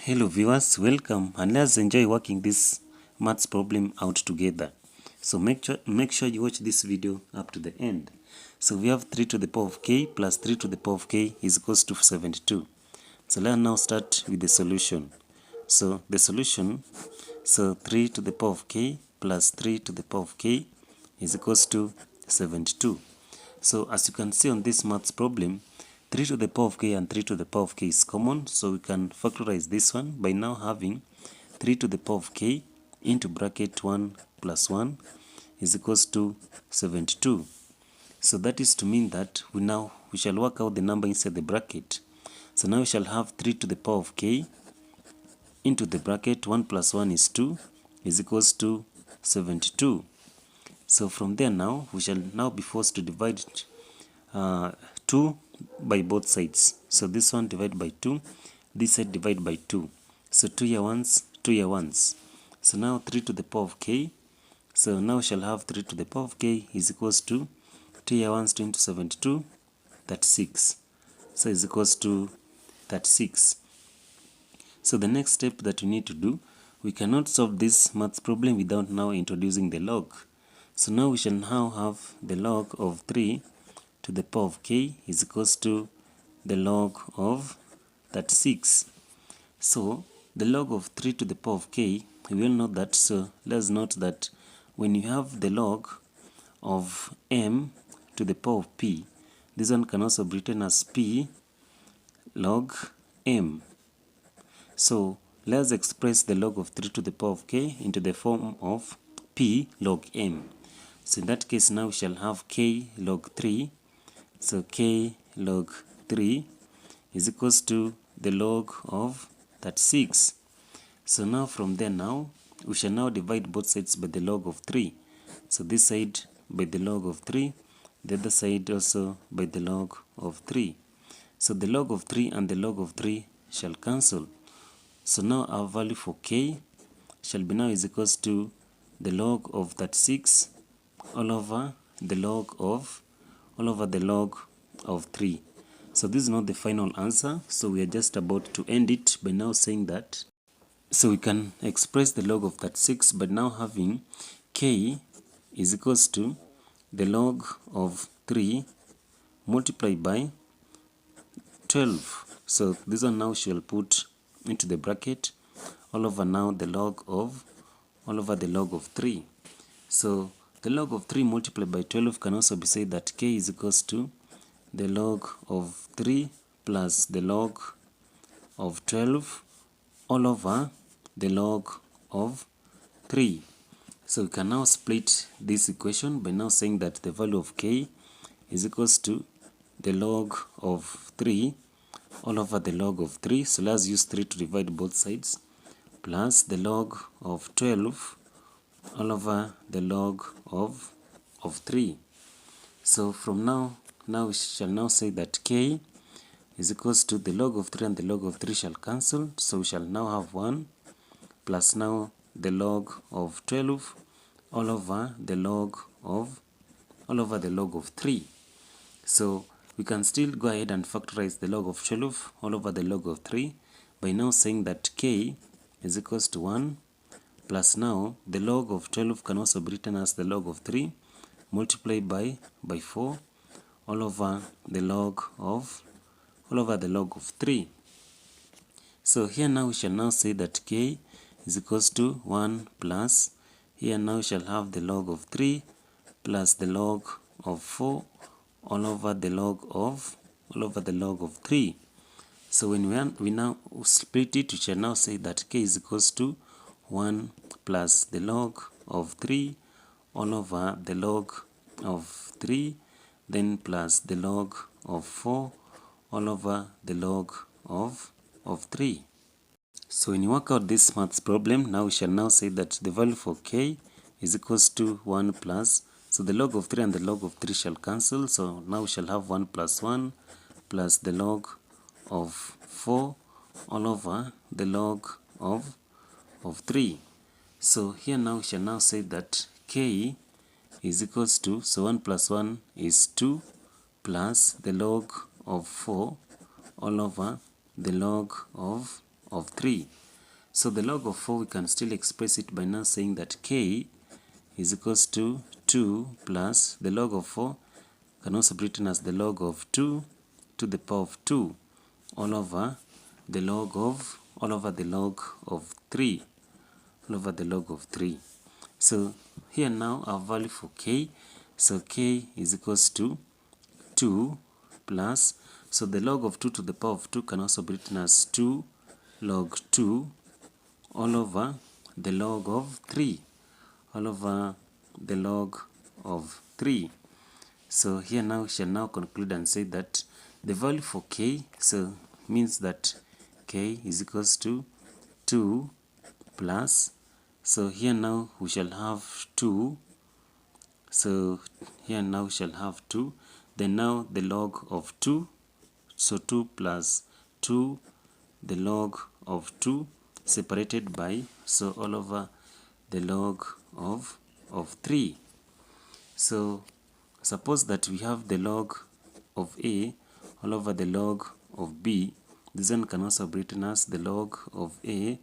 Hello viewers, welcome and let's enjoy working this maths problem out together. So make sure you watch this video up to the end. So we have 3 to the power of k plus 3 to the power of k is equals to 72. So let's now start with the solution. So the solution, 3 to the power of k plus 3 to the power of k is equals to 72. So as you can see on this maths problem, 3 to the power of k and 3 to the power of k is common, so we can factorize this one by now having 3 to the power of k into bracket 1 plus 1 is equals to 72. So that is to mean that we shall work out the number inside the bracket. So now we shall have 3 to the power of k into the bracket 1 plus 1 is 2 is equals to 72. So from there now, we shall now be forced to divide 2 by both sides. So this one divide by 2, this side divide by 2. So 2 here ones, 2 here ones. So now 3 to the power of k. So now we shall have 3 to the power of k is equals to 2 here ones, 2 into 72, 36. So is equals to 36. So the next step that we need to do, we cannot solve this maths problem without now introducing the log. So now we shall now have the log of 3 to the power of k is equals to the log of 36. So the log of 3 to the power of k, we will know that, so let's note that when you have the log of m to the power of p, this one can also be written as p log m. So let's express the log of 3 to the power of k into the form of p log m. So in that case now we shall have k log 3. So k log 3 is equals to the log of 36. So now from there now, we shall now divide both sides by the log of 3. So this side by the log of 3, the other side also by the log of 3. So the log of 3 and the log of 3 shall cancel. So now our value for k shall be now is equals to the log of 36 all over the log of 3. So this is not the final answer, so we are just about to end it by now saying that. So we can express the log of 36 by now having k is equals to the log of 3 multiplied by 12. So this one now shall put into the bracket all over now the log of 3. So the log of 3 multiplied by 12 can also be said that k is equals to the log of 3 plus the log of 12 all over the log of 3. So we can now split this equation by now saying that the value of k is equals to the log of 3 all over the log of 3. So let's use 3 to divide both sides, plus the log of 12 all over the log of 3. So from now we shall now say that k is equals to the log of 3 and the log of 3 shall cancel. So we shall now have 1 plus now the log of 12 all over the log of 3. So we can still go ahead and factorize the log of 12 all over the log of 3 by now saying that k is equals to 1 plus now the log of 12 can also be written as the log of 3 multiplied by 4 all over the log of 3. So here now we shall now say that k is equals to 1 plus, here now we shall have the log of 3 plus the log of 4 all over the log of 3. So when we now split it, we shall now say that k is equals to 1 plus the log of 3 all over the log of 3, then plus the log of 4 all over the log of 3. So when you work out this maths problem, now we shall now say that the value for k is equals to 1 plus, so the log of 3 and the log of 3 shall cancel. So now we shall have 1 plus 1 plus the log of 4 all over the log of 3. So here now we shall now say that k is equals to, so 1 plus 1 is 2 plus the log of 4 all over the log of of 3. So the log of 4, we can still express it by now saying that k is equals to 2 plus the log of 4 can also be written as the log of 2 to the power of 2 all over the log of 3, all over the log of 3. So here now our value for k, so k is equals to 2 plus, so the log of 2 to the power of 2 can also be written as 2 log 2 all over the log of 3, all over the log of 3. So here now we shall now conclude and say that the value for k, so means that k is equals to 2 plus, so here now we shall have 2, so here now we shall have 2, then now the log of 2, so 2 plus 2, the log of 2 separated by, so all over the log of 3. So suppose that we have the log of a all over the log of b, this one can also be written as the log of a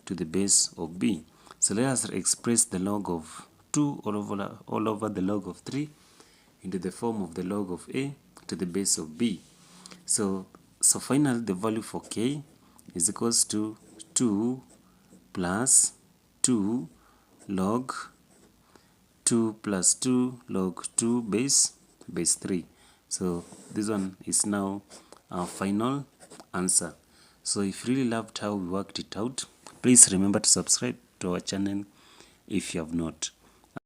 to the base of b. So let us express the log of 2 all over the log of 3 into the form of the log of a to the base of b. So finally the value for k is equals to 2 plus 2 log 2 plus 2 log 2 base 3. So this one is now our final answer. So if you really loved how we worked it out, please remember to subscribe to our channel if you have not.